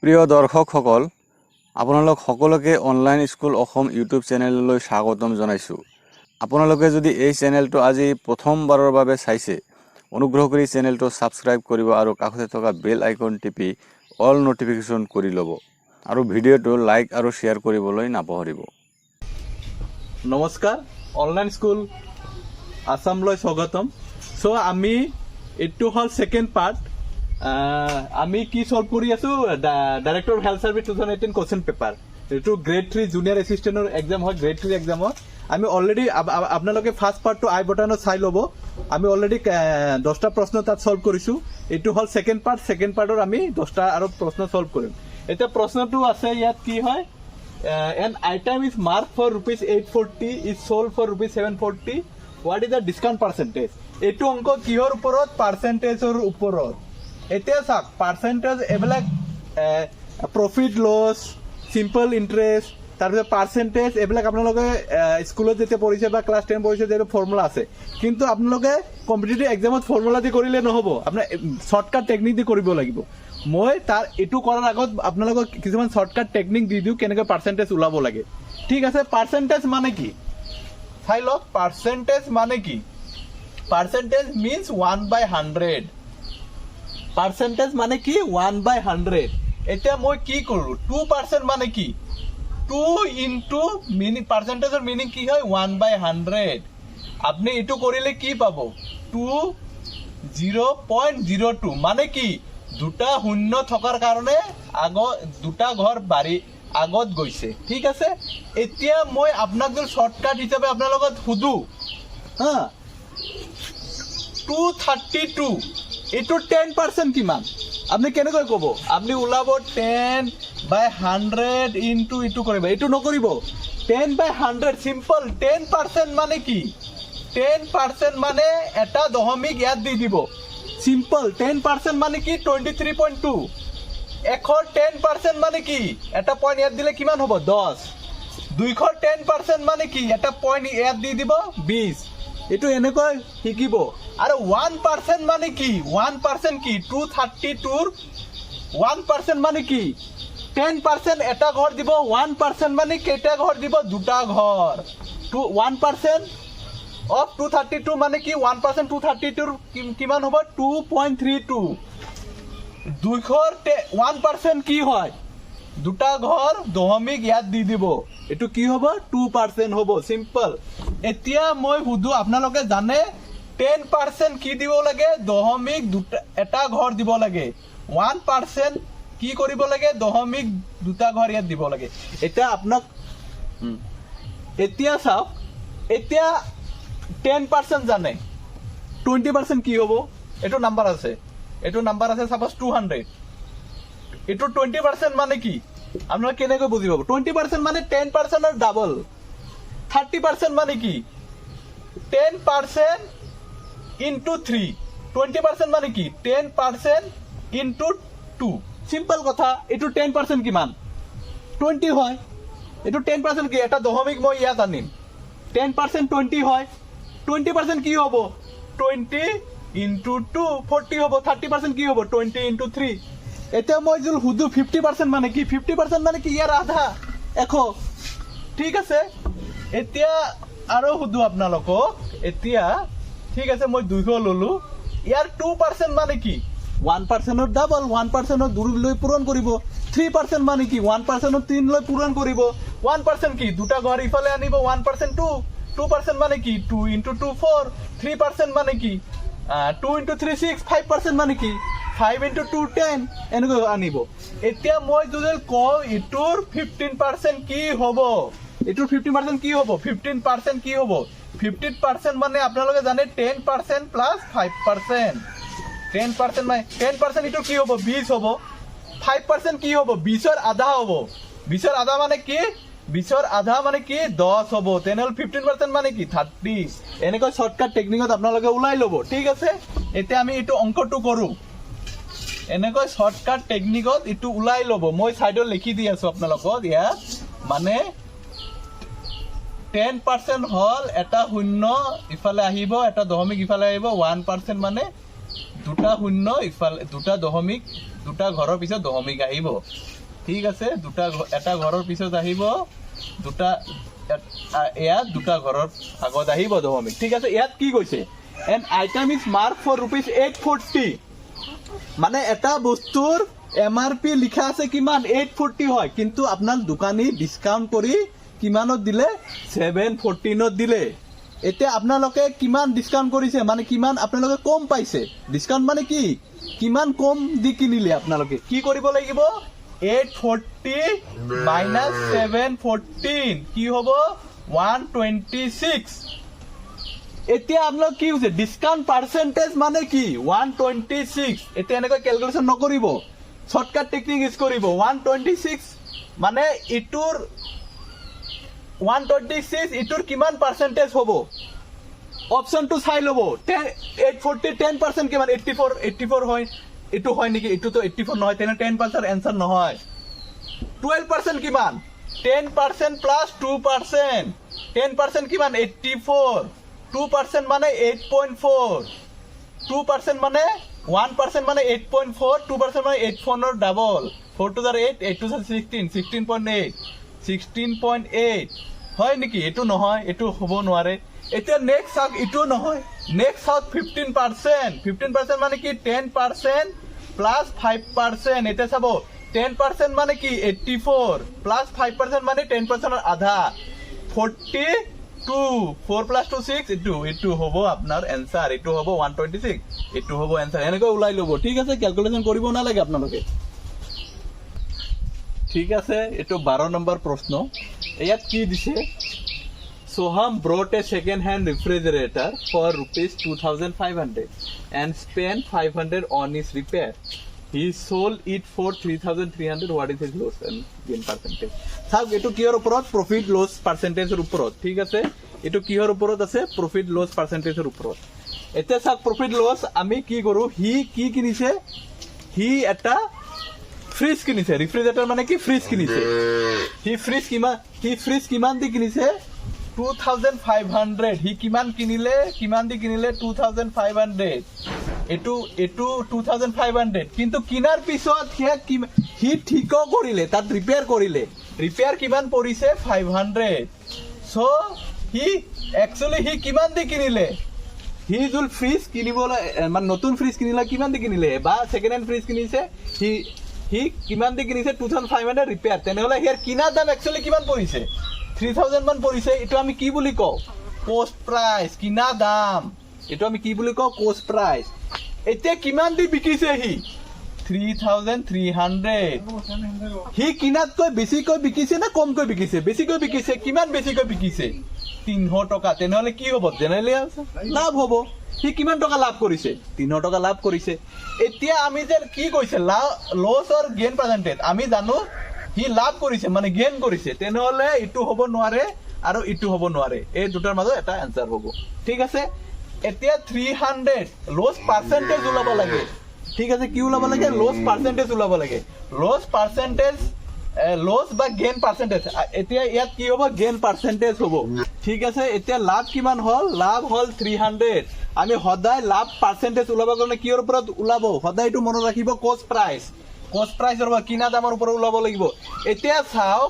প্ৰিয় দৰ্শকসকল, আপোনালোক সকলোকে অনলাইন স্কুল অসম ইউটিউব চেনেললৈ স্বাগতম জনাইছোঁ। আপোনালোকে যদি এই চেনেলটো আজি প্ৰথমবাৰৰ বাবে চাইছে, অনুগ্ৰহ কৰি চেনেলটো ছাবস্ক্ৰাইব কৰিব আৰু কাষতে থকা বেল আইকন টিপি অল নটিফিকেশ্যন কৰি ল'ব আৰু ভিডিঅ'টো লাইক আৰু শ্বেয়াৰ কৰিবলৈ নাপাহৰিব। নমস্কাৰ, অনলাইন স্কুল আসামলৈ স্বাগতম। চ' আমি এইটো হ'ল ছেকেণ্ড পাৰ্ট। আমি কি সলভ কৰি আছো, director health service 2018 question paper. এইটো গ্ৰেড 3 জুনিয়ৰ এছিষ্টেণ্টৰ এক্সাম হয়। গ্ৰেড 3 এক্সামত আমি অলৰেডি আপোনালোকে ফাৰ্ষ্ট পাৰ্টটো আই বটনত চাই ল'ব। আমি অলৰেডি 10টা প্ৰশ্ন তাত সলভ কৰিছোঁ। এইটো হ'ল ছেকেণ্ড পাৰ্ট। ছেকেণ্ড পাৰ্টৰ আমি 10টা আৰু প্ৰশ্ন সলভ কৰিম। এতিয়া প্ৰশ্নটো আছে ইয়াত কি হয়, an item is marked for ₹840 is sold for ₹740. What is the discount percentage? এইটো অংক কিহৰ ওপৰত? পাৰ্চেণ্টেজৰ ওপৰত। এতিয়া চাওক, পাৰ্চেণ্টেজ এইবিলাক প্ৰফিট লছ, চিম্পল ইণ্টাৰেষ্ট, তাৰপিছত পাৰ্চেণ্টেজ এইবিলাক আপোনালোকে স্কুলত যেতিয়া পঢ়িছে বা ক্লাছ 10 পঢ়িছে যেতিয়া ফৰ্মুলা আছে। কিন্তু আপোনালোকে কম্পিটিটিভ এক্সামত ফৰ্মুলা দি কৰিলে নহ'ব, আপোনাৰ শ্বৰ্টকাট টেকনিক দি কৰিব লাগিব। মই তাৰ এইটো কৰাৰ আগত আপোনালোকক কিছুমান শ্বৰ্টকাট টেকনিক দি দিওঁ কেনেকৈ পাৰ্চেণ্টেজ ওলাব লাগে। ঠিক আছে, পাৰ্চেণ্টেজ মানে কি চাই লওক। পাৰ্চেণ্টেজ মানে কি? Percentage means 1/100। পাৰ্চেণ্টেজ মানে কি? 1/100। এতিয়া মই কি কৰোঁ, 2% মানে কি? 2 ইনটু মিনিং। পাৰ্চেণ্টেজৰ মিনিং কি হয়? 1/100। আপুনি এইটো কৰিলে কি পাব? 0.02 মানে কি? দুটা শূন্য থকাৰ কাৰণে দুটা ঘৰ বাঢ়ি আগত গৈছে। ঠিক আছে, এতিয়া মই আপোনাক যদি শ্বৰ্টকাট হিচাপে আপোনাৰ লগত সুধো, 232 এইটো 10% কিমান? আপুনি কেনেকৈ ক'ব? আপুনি ওলাব 10/100 ইনটু এইটো কৰিব। এইটো নকৰিব, 10/100 চিম্পল। 10% মানে কি? 10% মানে এটা দশমিক ইয়াত দি দিব, চিম্পল। 10% মানে কি? 23.2। 110% মানে কি? এটা পইণ্ট ইয়াত দিলে কিমান হ'ব? 10। 210% মানে কি? এটা পইণ্ট ইয়াত দি দিব, 20। এইটো এনেকৈ শিকিব। আৰু 1% মানে কি? 1% কি? 232ৰ 1% মানে কি? 10% এটা ঘৰ দিব। 1% মানে কেইটা ঘৰ দিব? দুটা ঘৰ। 1% of 232 মানে কি? 1% 232ৰ কিমান হ'ব? 2.32। 1% কি হয়? দুটা ঘৰ দশমিক ইয়াত দি দিব। এইটো কি হ'ব? 2% হ'ব, চিম্পল। এতিয়া মই সুধো, আপোনালোকে জানে 10% কি দিব লাগে? দশমিক এটা ঘৰ দিব লাগে। 1% কি কৰিব লাগে? দশমিক দুটা ঘৰ ইয়াত দিব লাগে। এতিয়া আপোনাক এতিয়া চাওক, এতিয়া 10% জানে, 20% কি হ'ব? এইটো নাম্বাৰ আছে, এইটো নাম্বাৰ আছে সাপোজ 200। এইটো 20% মানে কি? আপোনালোকে কেনেকৈ বুজি পাব? 20% মানে 10%ৰ ডাবল। 30% মানে কি? 10% ইনটু 3। 20% মানে কি? 10% ইনটু 2। চিম্পল কথা। এইটো 10% কিমান? 20 হয়। এইটো 10% কি? এটা দশমিক মই ইয়াত আনিম। 10% 20 হয়। 20% কি হ'ব? 20 ইনটু 2 40 হ'ব। 30% কি হ'ব? 20 ইনটু 3। এতিয়া মই যদি সুধো 50% মানে কি? 50% মানে কি? ইয়াৰ আধা, 100। ঠিক আছে, এতিয়া আৰু সুধো আপোনালোকক। এতিয়া ঠিক আছে, মই 200 ললো। ইয়াৰ 2% মানে কি? 1%ৰ ডাবল। 1%ৰ 2 লৈ পূৰণ কৰিব। 3% মানে কি? 1%ৰ 3 লৈ পূৰণ কৰিব। 1% কি? দুটা ঘৰ ইফালে আনিব। 1% 2। 2% মানে কি? 2 ইনটু 2 4। 3% মানে কি? 2 ইনটু 3 6। 5% মানে কি? 5 ইনটু 2 10। এনেকৈ আনিব। এতিয়া মই যদি কওঁ ইটোৰ 15% কি হ'ব? এইটোৰ 15% কি হ'ব? 15% কি হ'ব? 15% মানে আপোনালোকে জানে 10% প্লাছ 5%। 10% মানে 10% এইটো কি হ'ব? 20 হ'ব। 5% কি হ'ব? 20ৰ আধা হ'ব। 20ৰ আধা মানে কি? 20ৰ আধা মানে কি? 10 হ'ব। তেনেহ'লে 15% মানে কি? 30। এনেকৈ শ্বৰ্টকাট টেকনিকত আপোনালোকে ওলাই ল'ব। ঠিক আছে, এতিয়া আমি এইটো অংকটো কৰোঁ। এনেকৈ শ্বৰ্টকাট টেকনিকত এইটো ওলাই ল'ব। মই ছাইডত লিখি দি আছোঁ আপোনালোকক। ইয়াত মানে 10% হ'ল এটা শূন্য ইফালে আহিব, এটা দশমিক ইফালে আহিব। 1% মানে দুটা শূন্য ইফালে দুটা দশমিক দুটা ঘৰৰ পিছত দশমিক আহিব ঠিক আছে এটা ঘৰৰ পিছত আহিব দুটা ইয়াত দুটা ঘৰৰ আগত আহিব দশমিক ঠিক আছে ইয়াত কি কৈছে an item is mark for ₹840 মানে এটা বস্তুৰ MRP লিখা আছে কিমান 840 হয় কিন্তু আপোনাৰ দোকানী ডিসকাউন্ট কৰি কিমানত দিলে 714ত দিলে এতিয়া আপোনালোকে কিমান ডিসকাউন্ট কৰিছে মানে কিমান আপোনালোকে কম পাইছে ডিসকাউন্ট মানে কি কিমান কম দি কিনিলে আপোনালোকে কি কৰিব লাগিব 840 minus 714 কি হ'ব 126 এতিয়া আপোনালোক কি হৈছে ডিসকাউন্ট পার্সেন্টেজ মানে কি 126 এতিয়া এনেকৈ ক্যালকুলেশন নকৰিব শৰ্টকাট টেকনিক ইউজ কৰিব 126 মানে ইটোৰ 126 ইটোৰ কিমান পার্সেন্টেজ হ'ব অপশনটো চাই লব 840 10% কিমান 84 হয় ইটো হয় নেকি ইটো তো 84 নহয় তেনে 10% आंसर নহয় 12% কিমান 10% plus 2% 10% কিমান 84 2% মানে 8.4 2% মানে 1% মানে 8.4 2% মানে 84 ৰ double 4 to the 8 8 to the 16 16.8 16.8 হয় নেকি এটো নহয় এটো হ'ব নোৱাৰে এতিয়া নেক্সট চাওক এটো নহয় নেক্সট চাওক 15% মানে কি 10% plus 5% এটা চাব 10% মানে কি 84 plus 5% মানে 10% ৰ আধা 42 4 plus 2 6 এটো হ'ব আপোনাৰ आंसर এটো হ'ব 126 এটো হ'ব आंसर এনেকৈ উলাই লব ঠিক আছে ক্যালকুলেশন কৰিব না লাগে আপোনালোকে ঠিক আছে এটো 12 নম্বৰ প্ৰশ্ন ইয়াত কি দিছে Soham brought a second-hand refrigerator for ₹2,500 and spent 500 on its repair. He sold it for 3,300. What is his loss and gain percentage? Sab, eto kihor uporot profit loss percentage er uporot. Thik ase? Eto kihor uporot ase profit loss percentage er uporot. Ete sab profit loss ami ki koru? He ki kinise? He eta fridge kinise. Refrigerator mane ki fridge kinise. He fridge kiman di kinise? 2,500 হি কিমান দি কিনিলে 2,500 এটো 2,500 কিন্তু কিনাৰ পিছত হি ঠিক কৰিলে তাত repair কিমান পৰিছে 500 সো হি কিমান দি কিনিলে হি জুল ফ্ৰিজ কিনিবলৈ মানে নতুন ফ্ৰিজ কিনিলে কিমান দি কিনিলে বা সেকেন্ড হ্যান্ড ফ্ৰিজ কিনিছে হি কিমান দি কিনিছে 2,500 ৰিপেয়াৰ তেনেহলে হিয়াৰ কিনাৰ দাম একচুয়ালি কিমান পৰিছে 3,000 মান পৰিছে এটো আমি কি বুলি কও কষ্ট প্ৰাইস কিনা দাম এটো আমি কি বুলি কও কষ্ট প্ৰাইস এতিয়া কিমান দি বিকিছে হি 3,300 হি কিনাতকৈ বেছিকৈ বিকিছে না কমকৈ বিকিছে বেছিকৈ বিকিছে কিমান বেছিকৈ বিকিছে 300 টকা তেনেহলে কি হ'ব জেনেৰেলি লাভ হ'ব হি কিমান টকা লাভ কৰিছে 300 টকা লাভ কৰিছে এতিয়া আমি যে কি কৈছে লস অৰ গেইন পাৰ্সেন্টেজ আমি জানো হি লাভ কৰিছে মানে গেইন কৰিছে তেনেহলে ইটো হ'ব নোৱাৰে আৰু ইটো হ'ব নোৱাৰে এই দুটাৰ মাজত এটা आंसर হ'ব ঠিক আছে এতিয়া 300 লস পার্সেন্টেজ ওলাব লাগে ঠিক আছে কি ওলাব লাগে লস পার্সেন্টেজ ওলাব লাগে লস পার্সেন্টেজ লস বা গেইন পার্সেন্টেজ এতিয়া ইয়াত কি হ'ব গেইন পার্সেন্টেজ হ'ব ঠিক আছে এতিয়া লাভ কিমান হল লাভ হল 300 আমি সদায় লাভ পার্সেন্টেজ ওলাব কাৰণে কিৰ ওপৰত ওলাব সদায় এটো মনত ৰাখিব কষ্ট প্ৰাইস আৰু কিনা দামৰ ওপৰত ওলাব লাগিব এতিয়া চাও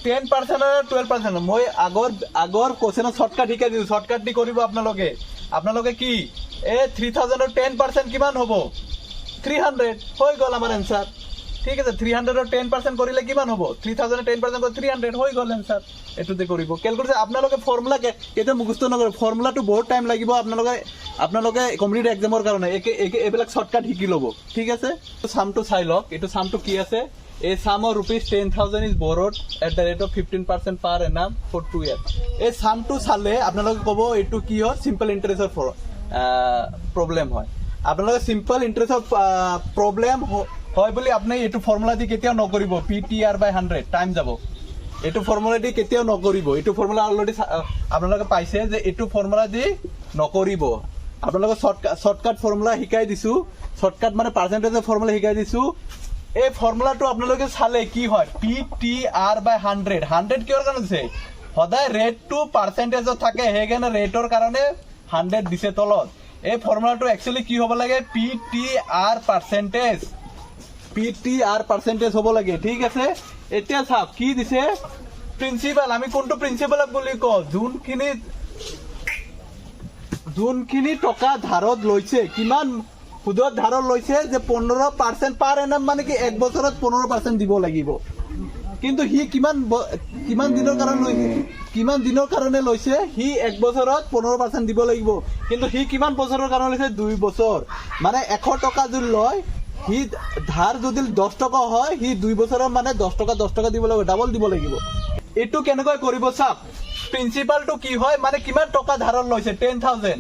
10% আৰু 12% মই আগৰ কোৱেশ্চনত শৰ্টকাট শিকাই দিও শৰ্টকাট দি কৰিব আপোনালোকে কি এ 3000 আৰু 10% কিমান হ'ব 300 হৈ গল আমাৰ आंसर ঠিক আছে 300 আৰু 10% কৰিলে কিমান হ'ব 3000 10% কৰি 300 হৈ গল आंसर এটোতে কৰিব ক্যালকুলেট আপোনালোকে ফৰ্মুলা কেতে মুখস্থ নকৰে ফৰ্মুলাটো বহুত টাইম লাগিব আপোনালোকে কম্পিটিটিভ এক্সামৰ কাৰণে এবিলাক শৰ্টকাট শিকি লব ঠিক আছে সামটো চাই লওক এটো সামটো কি আছে A sum of ₹10,000 is borrowed at the rate of 15% per annum for 2 years. এই সামটো চালে আপোনালোকে কব এটো কি হয় সিম্পল ইন্টাৰেস্টৰ প্ৰবলেম হয় আপোনালোকে সিম্পল ইন্টাৰেস্টৰ প্ৰবলেম হয় বুলি আপুনি এটো ফৰ্মুলা দি কেতিয়াও নকৰিব PTR/100 টাইম যাব এটো ফৰ্মুলা দি কেতিয়াও নকৰিব এটো ফৰ্মুলা অলৰেডি আপোনালোকে পাইছে যে এটো ফৰ্মুলা দি নকৰিব আপোনালোকে শৰ্টকাট ফৰ্মুলা শিকাই দিছো শৰ্টকাট মানে পাৰ্সেন্টেজৰ ফৰ্মুলা শিকাই দিছো এই ফৰ্মুলাটো আপোনালোকে চালে কি হয় PTR/100 100 কিহৰ কাৰণে আছে সদায় ৰেটটো পাৰ্সেন্টেজত থাকে হেগেনে ৰেটৰ কাৰণে 100 দিছে তলত এই ফৰ্মুলাটো একচুৱেলি কি হ'ব লাগে PTR পাৰ্চেন্টেজ হ'ব লাগে ঠিক আছে এতিয়া চাওক কি দিছে প্ৰিন্সিপাল আমি কোনটো প্ৰিন্সিপাল বুলি কওঁ যোনখিনি টকা ধাৰত লৈছে কিমান সুদত ধাৰত লৈছে যে 15% পাৰ এনাম মানে কি এক বছৰত 15% দিব লাগিব কিন্তু সি কিমান দিনৰ কাৰণে লৈছে সি এক বছৰত 15% দিব লাগিব কিন্তু সি কিমান বছৰৰ কাৰণে লৈছে 2 বছৰ মানে 100 টকা যদি লয় সি ধাৰ যদি 10 টকা হয় সি 2 বছৰৰ মানে 10 টকা দিব লাগিব ডাবল দিব লাগিব এটো কেনেকৈ কৰিব চাওক প্ৰিন্সিপালটো কি হয় মানে কিমান টকা ধাৰত লৈছে 10000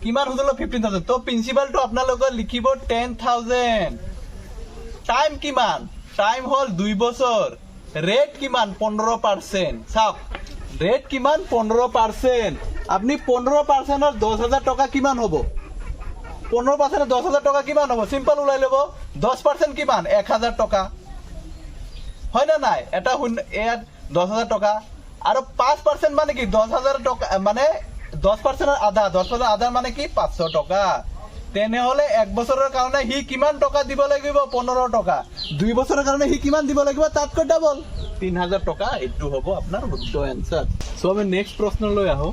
কিমান হলো 15000 তো প্ৰিন্সিপালটো আপোনালোকে লিখিব 10000 টাইম কিমান টাইম হল 2 বছৰ রেট কিমান 15% চাওক রেট কিমান 15% আপনি 15% এর 10000 টাকা কিমান হবো 15% 10000 টাকা কিমান হবো সিম্পল উলাই লব 10% কিমান 1000 টাকা হয় না নাই এটা 10000 টাকা আর 5% মানে কি 10000 টাকা মানে 10% আধা 10% আধা মানে কি 500 টাকা তেনেহলে এক বছৰৰ কাৰণে হি কিমান টকা দিব লাগিব 15 টকা 2 বছৰৰ কাৰণে হি কিমান দিব লাগিব তাতকৈ ডাবল 3000 টকা এটো হ'ব আপোনাৰ শুদ্ধ आंसर সো আমি নেক্সট প্ৰশ্নলৈ আহো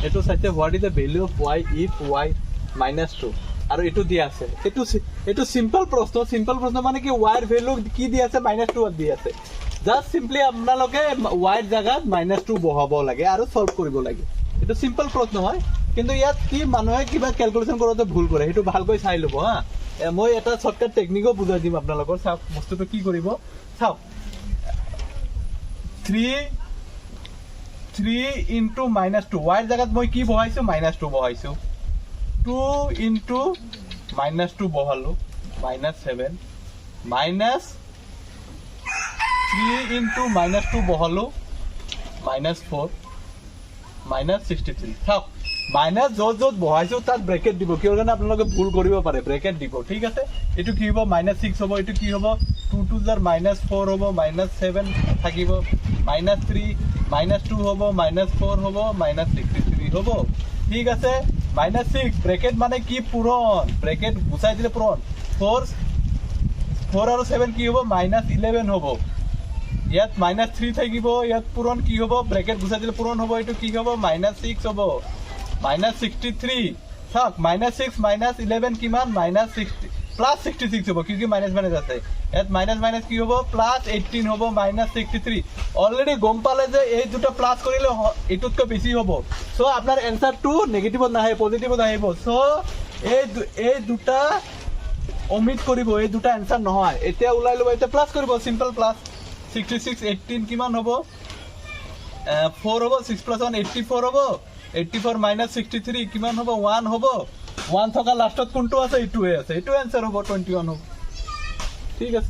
এটো চাইতে what is the value of y if y -2 আৰু এটো দিয়া আছে এটো সিম্পল প্ৰশ্ন মানে কি y এর ভ্যালু কি দিয়া আছে -2 দি আছে জাস্ট সিম্পলি আপোনালোকে y এর জায়গাত -2 বহাব লাগে আৰু সলভ কৰিব লাগে এটো সিম্পল প্ৰশ্ন হয় কিন্তু ইয়াত কি মানুহে কিবা ক্যালকুলেশন কৰোতে ভুল কৰে হেতু ভালকৈ চাই লব হা মই এটা শৰ্টকাট টেকনিকও বুজাই দিম আপোনালোকৰ চাওক বস্তুটো কি কৰিব চাওক 3 into -2 y এর জায়গাত মই কি বহাইছো -2 বহাইছো 2 into -2 বহালো -7 -3 into -2 বহালো -4 -63 চাওক মাইনাস যত বহাইছো তাত ব্র্যাকেট দিব কিয়ৰ কাৰণে আপোনালোকে ভুল কৰিব পাৰে ব্র্যাকেট দিব ঠিক আছে এটো কি হ'ব -6 হ'ব এটো কি হ'ব 2 2 জাৰ -4 হ'ব -7 থাকিব -3 -2 হ'ব -4 হ'ব -63 হ'ব ঠিক আছে -6 ব্র্যাকেট মানে কি পূৰণ ব্ৰ্যাকেট গুচাই দিলে পূৰণ 4 আৰু 7 কি হ'ব -11 হ'ব ইয়াত -3 থাকিব ইয়াত পূৰণ কি হ'ব ব্ৰ্যাকেট গুচাই দিলে পূৰণ হ'ব এটো কি হ'ব -6 হ'ব -63 থাক -6 -11 কিমান -60 +66 হ'ব কিকি মাইনাস মাইনাস আছে এত মাইনাস মাইনাস কি হ'ব +18 হ'ব -63 অলরেডি গম পালে যে এই দুটো প্লাস কৰিলে এটুতকৈ বেছি হ'ব সো আপনার आंसर টু নেগেটিভত নাহে পজিটিভত আহিব সো এই দুটা অমিট কৰিব এই দুটা आंसर নহয় এতিয়া উলাই লব এতিয়া প্লাস কৰিব সিম্পল প্লাস 66 18 কিমান হ'ব 4 হ'ব 6 + 1 84 হ'ব 84 -63 কিমান হ'ব 1 হ'ব 1 থকা লাষ্টত কোনটো আছে এইটোৱে আছে এইটো आंसर হ'ব 21 হ'ব ঠিক আছে